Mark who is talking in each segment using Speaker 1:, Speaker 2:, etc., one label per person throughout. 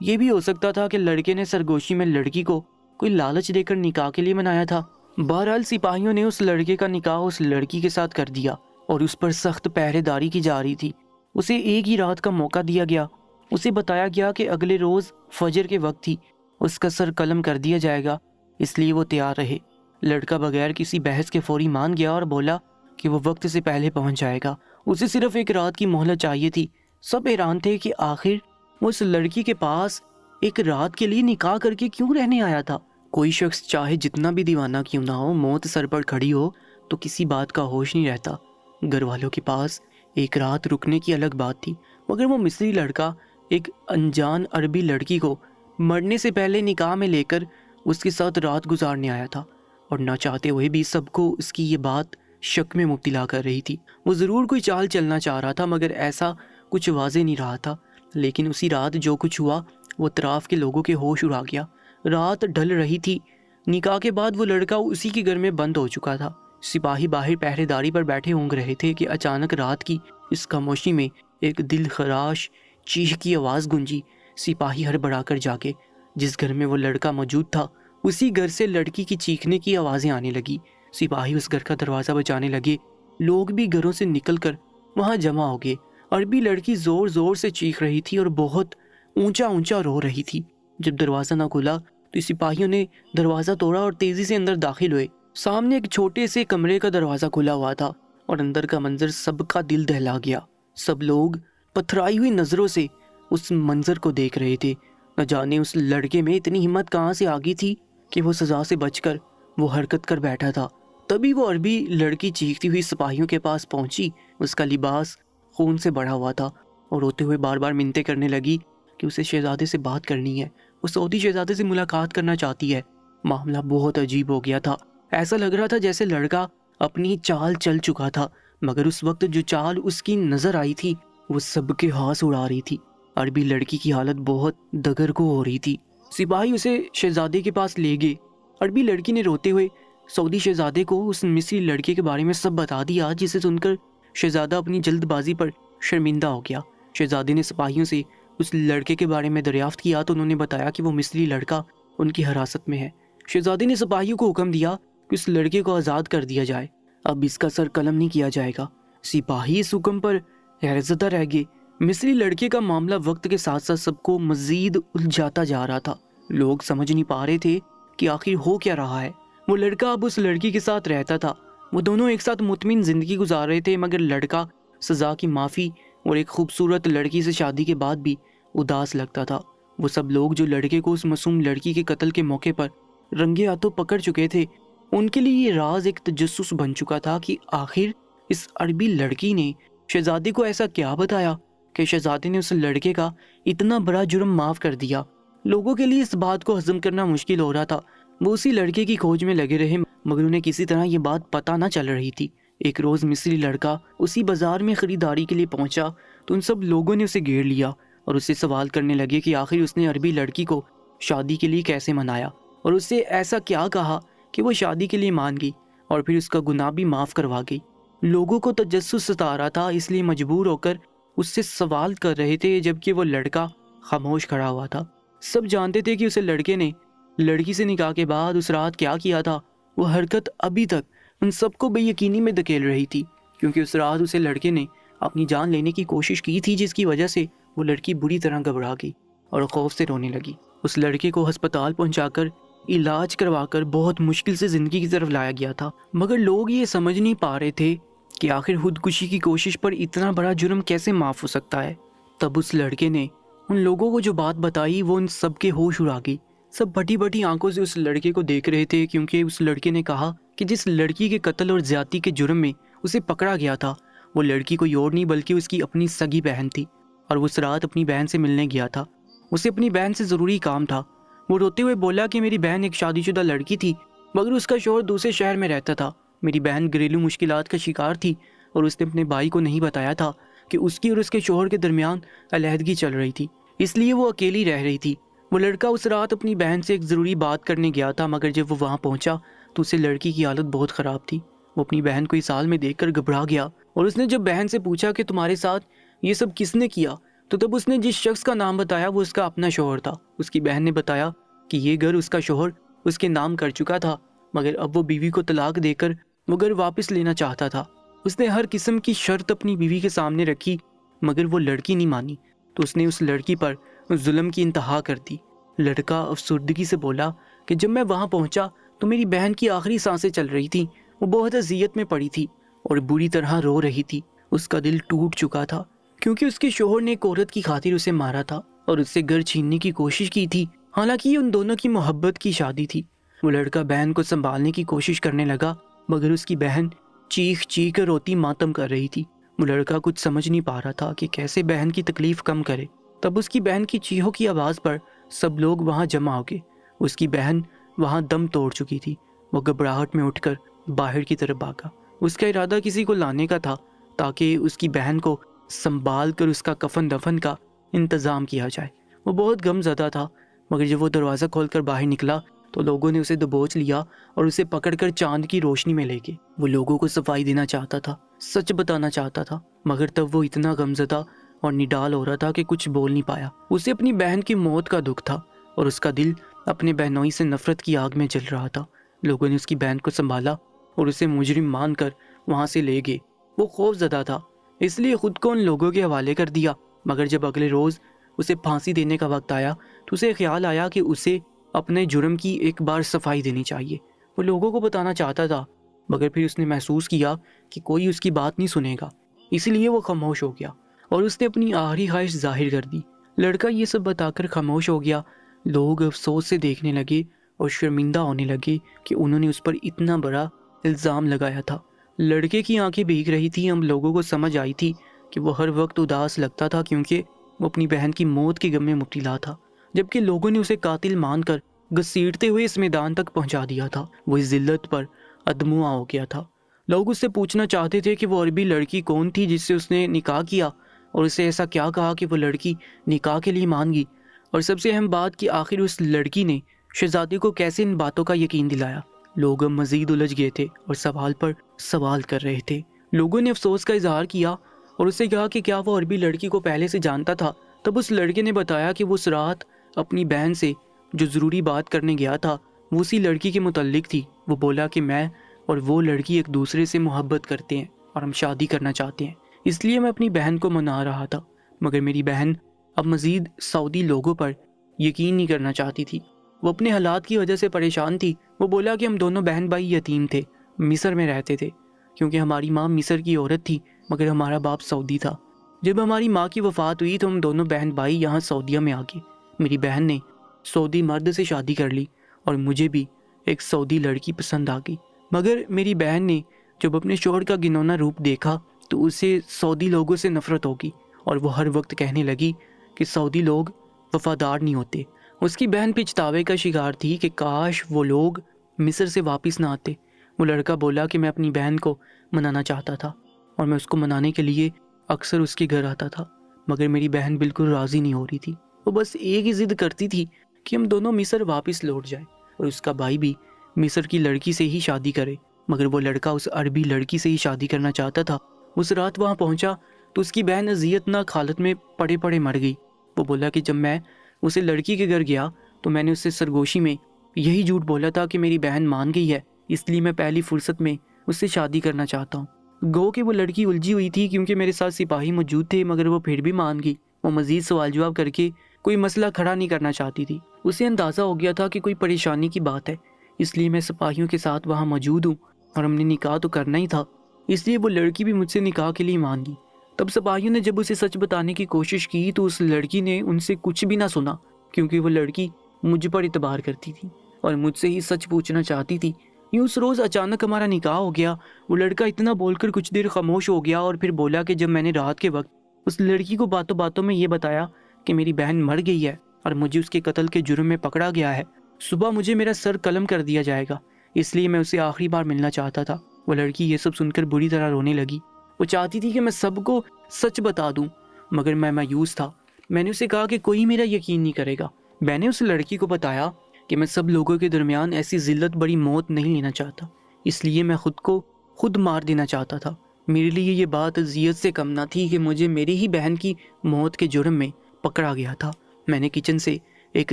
Speaker 1: یہ بھی ہو سکتا تھا کہ لڑکے نے سرگوشی میں لڑکی کو کوئی لالچ دے کر نکاح کے لیے منایا تھا۔ بہرحال سپاہیوں نے اس لڑکے کا نکاح اس لڑکی کے ساتھ کر دیا اور اس پر سخت پہرے داری کی جا رہی تھی۔ اسے ایک ہی رات کا موقع دیا گیا۔ اسے بتایا گیا کہ اگلے روز فجر کے وقت ہی اس کا سر قلم کر دیا جائے گا، اس لیے وہ تیار رہے۔ لڑکا بغیر کسی بحث کے فوری مان گیا اور بولا کہ وہ وقت سے پہلے پہنچ جائے گا۔ اسے صرف ایک رات کی مہلت چاہیے تھی۔ سب حیران تھے کہ آخر وہ اس لڑکی کے پاس ایک رات کے لیے نکاح کر کے کیوں رہنے آیا تھا۔ کوئی شخص چاہے جتنا بھی دیوانہ کیوں نہ ہو، موت سر پر کھڑی ہو تو کسی بات کا ہوش نہیں رہتا۔ گھر والوں کے پاس ایک رات رکنے کی الگ بات تھی، مگر وہ مصری لڑکا ایک انجان عربی لڑکی کو مرنے سے پہلے نکاح میں لے کر اس کے ساتھ رات گزارنے آیا تھا، اور نہ چاہتے ہوئے بھی سب کو اس کی یہ بات شک میں مبتلا کر رہی تھی۔ وہ ضرور کوئی چال چلنا چاہ رہا تھا، مگر ایسا کچھ واضح نہیں رہا تھا۔ لیکن اسی رات جو کچھ ہوا وہ اطراف کے لوگوں کے ہوش اڑا گیا۔ رات ڈھل رہی تھی۔ نکاح کے بعد وہ لڑکا اسی کے گھر میں بند ہو چکا تھا۔ سپاہی باہر پہرے داری پر بیٹھے اونگ رہے تھے کہ اچانک رات کی اس خاموشی میں ایک دل خراش چیخ کی آواز گونجی۔ سپاہی ہڑبڑا کر جاگے۔ جس گھر میں وہ لڑکا موجود تھا اسی گھر سے لڑکی کی چیخنے کی آوازیں آنے لگی۔ سپاہی اس گھر کا دروازہ بجانے لگے۔ لوگ بھی گھروں سے نکل کر وہاں جمع ہو گئے۔ عربی لڑکی زور زور سے چیخ رہی تھی اور بہت اونچا اونچا رو رہی تھی۔ جب دروازہ نہ کھلا تو سپاہیوں نے دروازہ توڑا اور تیزی سے اندر داخل ہوئے۔ سامنے ایک چھوٹے سے کمرے کا دروازہ کھلا ہوا تھا اور اندر کا منظر سب کا دل دہلا گیا۔ سب لوگ پتھرائی ہوئی نظروں سے اس منظر کو دیکھ رہے تھے۔ نہ جانے اس لڑکے میں اتنی ہمت کہاں سے آ گئی تھی کہ وہ سزا سے بچ کر وہ حرکت کر بیٹھا تھا۔ تبھی وہ عربی لڑکی چیختی ہوئی سپاہیوں کے پاس پہنچی۔ اس کا لباس خون سے بڑھا ہوا تھا اور روتے ہوئے بار بار منتیں کرنے لگی کہ اسے شہزادے سے بات کرنی ہے، وہ سعودی شہزادے سے ملاقات کرنا چاہتی ہے۔ معاملہ بہت عجیب ہو گیا تھا۔ ایسا لگ رہا تھا جیسے لڑکا اپنی چال چل چکا تھا، مگر اس وقت جو چال اس کی نظر آئی تھی وہ سب کے ہاس اڑا رہی تھی۔ عربی لڑکی کی حالت بہت دگرگو ہو رہی تھی۔ سپاہی اسے شہزادے کے پاس لے گئے۔ عربی لڑکی نے روتے ہوئے سعودی شہزادے کو اس مصری لڑکے کے بارے میں سب بتا دیا، جسے سن کر شہزادہ اپنی جلد بازی پر شرمندہ ہو گیا۔ شہزادے نے سپاہیوں سے اس لڑکے کے بارے میں دریافت کیا تو انہوں نے بتایا کہ وہ مصری لڑکا ان کی حراست میں ہے۔ شہزادے نے سپاہیوں کو حکم دیا کہ اس لڑکے کو آزاد کر دیا جائے، اب اس کا سر قلم نہیں کیا جائے گا۔ سپاہی اس حکم پر حیرت زدہ رہ گئے۔ مصری لڑکے کا معاملہ وقت کے ساتھ ساتھ سب کو مزید الجھاتا جا رہا تھا۔ لوگ سمجھ نہیں پا رہے تھے کہ آخر ہو کیا رہا ہے۔ وہ لڑکا اب اس لڑکی کے ساتھ رہتا تھا، وہ دونوں ایک ساتھ مطمئن زندگی گزار رہے تھے، مگر لڑکا سزا کی معافی اور ایک خوبصورت لڑکی سے شادی کے بعد بھی اداس لگتا تھا۔ وہ سب لوگ جو لڑکے کو اس معصوم لڑکی کے قتل کے موقع پر رنگے ہاتھوں پکڑ چکے تھے، ان کے لیے یہ راز ایک تجسس بن چکا تھا کہ آخر اس عربی لڑکی نے شہزادے کو ایسا کیا بتایا کہ شہزادے نے اس لڑکے کا اتنا بڑا جرم معاف کر دیا۔ لوگوں کے لیے اس بات کو ہضم کرنا مشکل ہو رہا تھا۔ وہ اسی لڑکے کی کھوج میں لگے رہے، مگر انہیں کسی طرح یہ بات پتہ نہ چل رہی تھی۔ ایک روز مصری لڑکا اسی بازار میں خریداری کے لیے پہنچا تو ان سب لوگوں نے اسے گھیر لیا اور اسے سوال کرنے لگے کہ آخر اس نے عربی لڑکی کو شادی کے لیے کیسے منایا اور اس سے ایسا کیا کہا کہ وہ شادی کے لیے مان گئی اور پھر اس کا گناہ بھی معاف کروا گئی۔ لوگوں کو تجسس ستا رہا تھا، اس لیے مجبور ہو کر اس سے سوال کر رہے تھے، جبکہ وہ لڑکا خاموش کھڑا ہوا تھا۔ سب جانتے تھے کہ اسے لڑکے نے لڑکی سے نکاح کے بعد اس رات کیا کیا تھا۔ وہ حرکت ابھی تک ان سب کو بے یقینی میں دھکیل رہی تھی، کیونکہ اس رات اسے لڑکے نے اپنی جان لینے کی کوشش کی تھی، جس کی وجہ سے وہ لڑکی بری طرح گھبرا گئی اور خوف سے رونے لگی۔ اس لڑکے کو ہسپتال پہنچا کر علاج کروا کر بہت مشکل سے زندگی کی طرف لایا گیا تھا، مگر لوگ یہ سمجھ نہیں پا رہے تھے کہ آخر خودکشی کی کوشش پر اتنا بڑا جرم کیسے معاف ہو سکتا ہے۔ تب اس لڑکے نے ان لوگوں کو جو بات بتائی وہ ان سب کے ہوش اڑا گئی۔ سب بھٹی بھٹی آنکھوں سے اس لڑکے کو دیکھ رہے تھے، کیونکہ اس لڑکے نے کہا کہ جس لڑکی کے قتل اور زیادتی کے جرم میں اسے پکڑا گیا تھا وہ لڑکی کوئی اور نہیں بلکہ اس کی اپنی سگی بہن تھی، اور وہ اس رات اپنی بہن سے ملنے گیا تھا۔ اسے اپنی بہن سے ضروری کام تھا۔ وہ روتے ہوئے بولا کہ میری بہن ایک شادی شدہ لڑکی تھی، مگر اس کا شوہر دوسرے شہر میں رہتا تھا۔ میری بہن گھریلو مشکلات کا شکار تھی اور اس نے اپنے بھائی کو نہیں بتایا تھا کہ اس کی اور اس کے شوہر کے درمیان علیحدگی چل رہی تھی، اس لیے وہ اکیلی رہ رہی تھی۔ وہ لڑکا اس رات اپنی بہن سے ایک ضروری بات کرنے گیا تھا، مگر جب وہ وہاں پہنچا تو اسے لڑکی کی حالت بہت خراب تھی۔ وہ اپنی بہن کو اس حال میں دیکھ کر گھبرا گیا، اور اس نے جب بہن سے پوچھا کہ تمہارے ساتھ یہ سب کس نے کیا، تو تب اس نے جس شخص کا نام بتایا وہ اس کا اپنا شوہر تھا۔ اس کی بہن نے بتایا کہ یہ گھر اس کا شوہر اس کے نام کر چکا تھا، مگر اب وہ بیوی کو طلاق دے کر وہ گھر واپس لینا چاہتا تھا۔ اس نے ہر قسم کی شرط اپنی بیوی کے سامنے رکھی، مگر وہ لڑکی نہیں مانی، تو اس نے اس لڑکی پر ظلم کی انتہا کر دی۔ لڑکا افسردگی سے بولا کہ جب میں وہاں پہنچا تو میری بہن کی آخری سانسیں چل رہی تھیں، وہ بہت اذیت میں پڑی تھی اور بری طرح رو رہی تھی۔ اس کا دل ٹوٹ چکا تھا کیونکہ اس کے شوہر نے ایک عورت کی خاطر اسے مارا تھا اور اس سے گھر چھیننے کی کوشش کی تھی، حالانکہ یہ ان دونوں کی محبت کی شادی تھی۔ وہ لڑکا بہن کو سنبھالنے کی کوشش کرنے لگا، مگر اس کی بہن چیخ چیخ کر روتی ماتم کر رہی تھی۔ وہ لڑکا کچھ سمجھ نہیں پا رہا تھا کہ کیسے بہن کی تکلیف کم کرے۔ تب اس کی بہن کی چیخوں کی آواز پر سب لوگ وہاں جمع ہو گئے۔ اس کی بہن وہاں دم توڑ چکی تھی۔ وہ گھبراہٹ میں اٹھ کر باہر کی طرف بھاگا۔ اس کا ارادہ کسی کو لانے کا تھا تاکہ اس کی بہن کو سنبھال کر اس کا کفن دفن کا انتظام کیا جائے۔ وہ بہت غم زدہ تھا، مگر جب وہ دروازہ کھول کر باہر نکلا تو لوگوں نے اسے دبوچ لیا اور اسے پکڑ کر چاند کی روشنی میں لے گئے۔ وہ لوگوں کو صفائی دینا چاہتا تھا، سچ بتانا چاہتا تھا، مگر تب وہ اتنا غم زدہ اور نڈال ہو رہا تھا کہ کچھ بول نہیں پایا۔ اسے اپنی بہن کی موت کا دکھ تھا اور اس کا دل اپنے بہنوئی سے نفرت کی آگ میں جل رہا تھا۔ لوگوں نے اس کی بہن کو سنبھالا اور اسے مجرم مان کر وہاں سے لے گئے۔ وہ خوف زدہ تھا، اس لیے خود کو ان لوگوں کے حوالے کر دیا، مگر جب اگلے روز اسے پھانسی دینے کا وقت آیا تو اسے خیال آیا کہ اسے اپنے جرم کی ایک بار صفائی دینی چاہیے۔ وہ لوگوں کو بتانا چاہتا تھا، مگر پھر اس نے محسوس کیا کہ کوئی اس کی بات نہیں سنے گا، اس لیے وہ خاموش ہو گیا اور اس نے اپنی آخری خواہش ظاہر کر دی۔ لڑکا یہ سب بتا کر خاموش ہو گیا۔ لوگ افسوس سے دیکھنے لگے اور شرمندہ ہونے لگے کہ انہوں نے اس پر اتنا بڑا الزام لگایا تھا۔ لڑکے کی آنکھیں بھیگ رہی تھیں۔ ہم لوگوں کو سمجھ آئی تھی کہ وہ ہر وقت اداس لگتا تھا کیونکہ وہ اپنی بہن کی موت کے غم میں مبتلا تھا، جبکہ لوگوں نے اسے قاتل مان کر گھسیٹتے ہوئے اس میدان تک پہنچا دیا تھا۔ وہ اس ذلت پر ادموا ہو گیا تھا۔ لوگ اس سے پوچھنا چاہتے تھے کہ وہ عربی لڑکی کون تھی جس سے اس نے نکاح کیا، اور اسے ایسا کیا کہا کہ وہ لڑکی نکاح کے لیے مان گئی، اور سب سے اہم بات کہ آخر اس لڑکی نے شہزادے کو کیسے ان باتوں کا یقین دلایا۔ لوگ اب مزید الجھ گئے تھے اور سوال پر سوال کر رہے تھے۔ لوگوں نے افسوس کا اظہار کیا اور اسے کہا کہ کیا وہ عربی لڑکی کو پہلے سے جانتا تھا۔ تب اس لڑکے نے بتایا کہ وہ اس رات اپنی بہن سے جو ضروری بات کرنے گیا تھا وہ اسی لڑکی کے متعلق تھی۔ وہ بولا کہ میں اور وہ لڑکی ایک دوسرے سے محبت کرتے ہیں اور ہم شادی کرنا چاہتے ہیں، اس لیے میں اپنی بہن کو منا رہا تھا، مگر میری بہن اب مزید سعودی لوگوں پر یقین نہیں کرنا چاہتی تھی۔ وہ اپنے حالات کی وجہ سے پریشان تھی۔ وہ بولا کہ ہم دونوں بہن بھائی یتیم تھے، مصر میں رہتے تھے، کیونکہ ہماری ماں مصر کی عورت تھی مگر ہمارا باپ سعودی تھا۔ جب ہماری ماں کی وفات ہوئی تو ہم دونوں بہن بھائی یہاں سعودیہ میں آ گئے۔ میری بہن نے سعودی مرد سے شادی کر لی اور مجھے بھی ایک سعودی لڑکی پسند آ گئی، مگر میری بہن نے جب اپنے شوہر کا گھنونا روپ دیکھا تو اسے سعودی لوگوں سے نفرت ہوگی اور وہ ہر وقت کہنے لگی کہ سعودی لوگ وفادار نہیں ہوتے۔ اس کی بہن پچھتاوے کا شکار تھی کہ کاش وہ لوگ مصر سے واپس نہ آتے۔ وہ لڑکا بولا کہ میں اپنی بہن کو منانا چاہتا تھا اور میں اس کو منانے کے لیے اکثر اس کے گھر آتا تھا، مگر میری بہن بالکل راضی نہیں ہو رہی تھی۔ وہ بس ایک ہی ضد کرتی تھی کہ ہم دونوں مصر واپس لوٹ جائیں اور اس کا بھائی بھی مصر کی لڑکی سے ہی شادی کرے، مگر وہ لڑکا اس عربی لڑکی سے ہی شادی کرنا چاہتا تھا۔ اس رات وہاں پہنچا تو اس کی بہن اذیت ناک حالت میں پڑے پڑے مر گئی۔ وہ بولا کہ جب میں اسے لڑکی کے گھر گیا تو میں نے اس سے سرگوشی میں یہی جھوٹ بولا تھا کہ میری بہن مان گئی ہے، اس لیے میں پہلی فرصت میں اس سے شادی کرنا چاہتا ہوں۔ گو کہ وہ لڑکی الجھی ہوئی تھی کیونکہ میرے ساتھ سپاہی موجود تھے، مگر وہ پھر بھی مان گئی۔ وہ مزید سوال جواب کر کے کوئی مسئلہ کھڑا نہیں کرنا چاہتی تھی۔ اسے اندازہ ہو گیا تھا کہ کوئی پریشانی کی بات ہے، اس لیے میں سپاہیوں کے ساتھ وہاں موجود ہوں اور ہم نے نکاح تو کرنا ہی تھا، اس لیے وہ لڑکی بھی مجھ سے نکاح کے لیے مان گئی۔ تب سپاہیوں نے جب اسے سچ بتانے کی کوشش کی تو اس لڑکی نے ان سے کچھ بھی نہ سنا، کیونکہ وہ لڑکی مجھ پر اعتبار کرتی تھی اور مجھ سے ہی سچ پوچھنا چاہتی تھی۔ یوں اس روز اچانک ہمارا نکاح ہو گیا۔ وہ لڑکا اتنا بول کر کچھ دیر خاموش ہو گیا اور پھر بولا کہ جب میں نے رات کے وقت اس لڑکی کو باتوں باتوں میں یہ بتایا کہ میری بہن مر گئی ہے اور مجھے اس کے قتل کے جرم میں پکڑا گیا ہے، صبح مجھے میرا سر قلم کر دیا جائے گا، اس لیے میں اسے آخری بار ملنا چاہتا تھا۔ وہ لڑکی یہ سب سن کر بری طرح رونے لگی۔ وہ چاہتی تھی کہ میں سب کو سچ بتا دوں، مگر میں مایوس تھا۔ میں نے اسے کہا کہ کوئی میرا یقین نہیں کرے گا۔ میں نے اس لڑکی کو بتایا کہ میں سب لوگوں کے درمیان ایسی ذلت بڑی موت نہیں لینا چاہتا، اس لیے میں خود کو خود مار دینا چاہتا تھا۔ میرے لیے یہ بات اذیت سے کم نہ تھی کہ مجھے میری ہی بہن کی موت کے جرم میں پکڑا گیا تھا۔ میں نے کچن سے ایک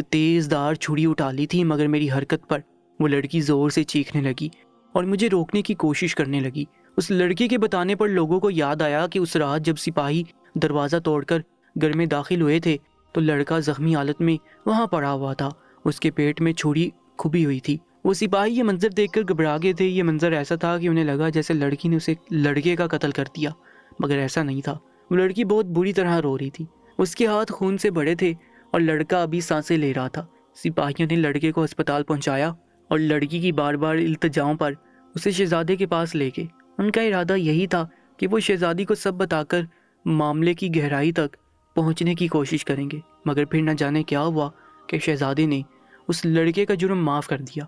Speaker 1: تیز دار چھری اٹھا لی تھی، مگر میری حرکت پر وہ لڑکی زور سے چیخنے لگی اور مجھے روکنے کی کوشش کرنے لگی۔ اس لڑکی کے بتانے پر لوگوں کو یاد آیا کہ اس رات جب سپاہی دروازہ توڑ کر گھر میں داخل ہوئے تھے تو لڑکا زخمی حالت میں وہاں پڑا ہوا تھا، اس کے پیٹ میں چھری کھبی ہوئی تھی۔ وہ سپاہی یہ منظر دیکھ کر گھبرا گئے تھے۔ یہ منظر ایسا تھا کہ انہیں لگا جیسے لڑکی نے اسے لڑکے کا قتل کر دیا، مگر ایسا نہیں تھا۔ وہ لڑکی بہت بری طرح رو رہی تھی، اس کے ہاتھ خون سے بھرے تھے اور لڑکا ابھی سانسیں لے رہا تھا۔ سپاہیوں نے لڑکے کو ہسپتال پہنچایا اور لڑکی کی بار بار التجاؤں پر اسے شہزادے کے پاس لے گئے۔ ان کا ارادہ یہی تھا کہ وہ شہزادی کو سب بتا کر معاملے کی گہرائی تک پہنچنے کی کوشش کریں گے، مگر پھر نہ جانے کیا ہوا کہ شہزادے نے اس لڑکے کا جرم معاف کر دیا۔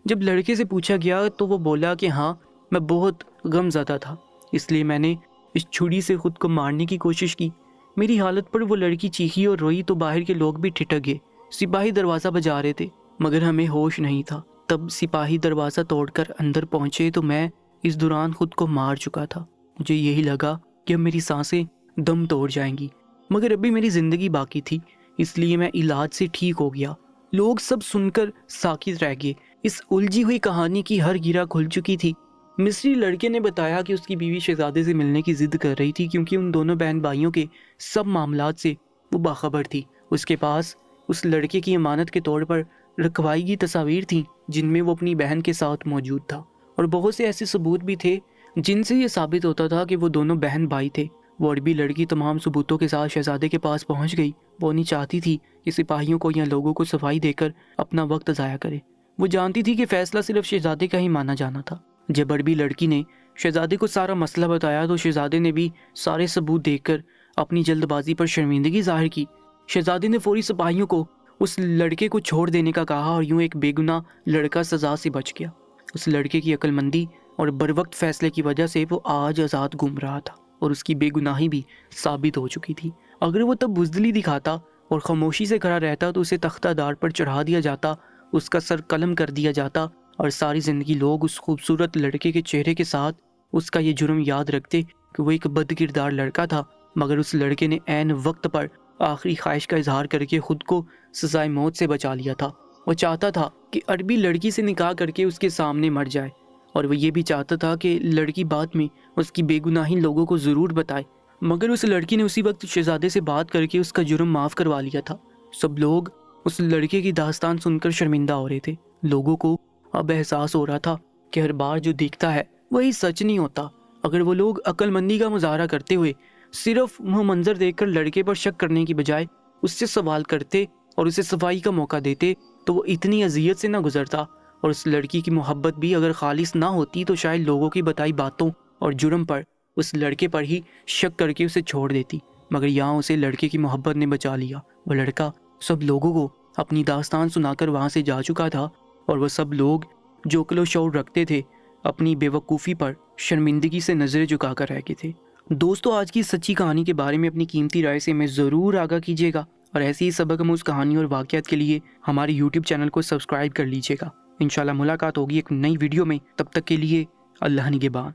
Speaker 1: جب لڑکے سے پوچھا گیا تو وہ بولا کہ ہاں، میں بہت غم زدہ تھا، اس لیے میں نے اس چھری سے خود کو مارنے کی کوشش کی۔ میری حالت پر وہ لڑکی چیخی اور روئی تو باہر کے لوگ بھی ٹھٹک گئے۔ سپاہی دروازہ بجا رہے تھے مگر ہمیں ہوش نہیں تھا۔ تب سپاہی دروازہ توڑ کر اندر پہنچے تو میں اس دوران خود کو مار چکا تھا۔ مجھے یہی لگا کہ اب میری سانسیں دم توڑ جائیں گی، مگر ابھی میری زندگی باقی تھی، اس لیے میں علاج سے ٹھیک ہو گیا۔ لوگ سب سن کر ساکت رہ گئے۔ اس الجھی ہوئی کہانی کی ہر گرہ کھل چکی تھی۔ مصری لڑکے نے بتایا کہ اس کی بیوی شہزادے سے ملنے کی ضد کر رہی تھی کیونکہ ان دونوں بہن بھائیوں کے سب معاملات سے وہ باخبر تھی۔ اس کے پاس اس لڑکے کی امانت کے طور پر رکھوائی گئی تصاویر تھیں جن میں وہ اپنی بہن کے ساتھ موجود تھا، اور بہت سے ایسے ثبوت بھی تھے جن سے یہ ثابت ہوتا تھا کہ وہ دونوں بہن بھائی تھے۔ وہ عربی لڑکی تمام ثبوتوں کے ساتھ شہزادے کے پاس پہنچ گئی۔ وہ نہیں چاہتی تھی کہ سپاہیوں کو یا لوگوں کو صفائی دے کر اپنا وقت ضائع کرے۔ وہ جانتی تھی کہ فیصلہ صرف شہزادے کا ہی مانا جانا تھا۔ جب عربی لڑکی نے شہزادے کو سارا مسئلہ بتایا تو شہزادے نے بھی سارے ثبوت دیکھ کر اپنی جلد بازی پر شرمندگی ظاہر کی۔ شہزادے نے فوری سپاہیوں کو اس لڑکے کو چھوڑ دینے کا کہا اور یوں ایک بے گناہ لڑکا سزا سے بچ گیا۔ اس لڑکے کی عقل مندی اور بروقت فیصلے کی وجہ سے وہ آج آزاد گھوم رہا تھا اور اس کی بے گناہی بھی ثابت ہو چکی تھی۔ اگر وہ تب بزدلی دکھاتا اور خاموشی سے کھڑا رہتا تو اسے تختہ دار پر چڑھا دیا جاتا، اس کا سر قلم کر دیا جاتا اور ساری زندگی لوگ اس خوبصورت لڑکے کے چہرے کے ساتھ اس کا یہ جرم یاد رکھتے کہ وہ ایک بد کردار لڑکا تھا، مگر اس لڑکے نے عین وقت پر آخری خواہش کا اظہار کر کے خود کو سزائے موت سے بچا لیا تھا۔ وہ چاہتا تھا کہ عربی لڑکی سے نکاح کر کے اس کے سامنے مر جائے، اور وہ یہ بھی چاہتا تھا کہ لڑکی بعد میں اس کی بے گناہی لوگوں کو ضرور بتائے، مگر اس لڑکی نے اسی وقت شہزادے سے بات کر کے اس کا جرم معاف کروا لیا تھا۔ سب لوگ اس لڑکے کی داستان سن کر شرمندہ ہو رہے تھے۔ لوگوں کو اب احساس ہو رہا تھا کہ ہر بار جو دیکھتا ہے وہی سچ نہیں ہوتا۔ اگر وہ لوگ عقل مندی کا مظاہرہ کرتے ہوئے صرف وہ منظر دیکھ کر لڑکے پر شک کرنے کی بجائے اس سے سوال کرتے اور اسے صفائی کا موقع دیتے تو وہ اتنی اذیت سے نہ گزرتا، اور اس لڑکی کی محبت بھی اگر خالص نہ ہوتی تو شاید لوگوں کی بتائی باتوں اور جرم پر اس لڑکے پر ہی شک کر کے اسے چھوڑ دیتی، مگر یہاں اسے لڑکے کی محبت نے بچا لیا۔ وہ لڑکا سب لوگوں کو اپنی داستان سنا کر وہاں سے جا چکا تھا، اور وہ سب لوگ جو عقل و شعور رکھتے تھے اپنی بے وقوفی پر شرمندگی سے نظریں جھکا کر رہ گئے تھے۔ دوستو، آج کی سچی کہانی کے بارے میں اپنی قیمتی رائے سے ہمیں ضرور آگاہ کیجیے گا، اور ایسی ہی سبق آموز کہانی اور واقعات کے لیے ہمارے یوٹیوب چینل کو سبسکرائب کر لیجیے گا۔ انشاءاللہ ملاقات ہوگی ایک نئی ویڈیو میں، تب تک کے لیے اللہ نگہبان۔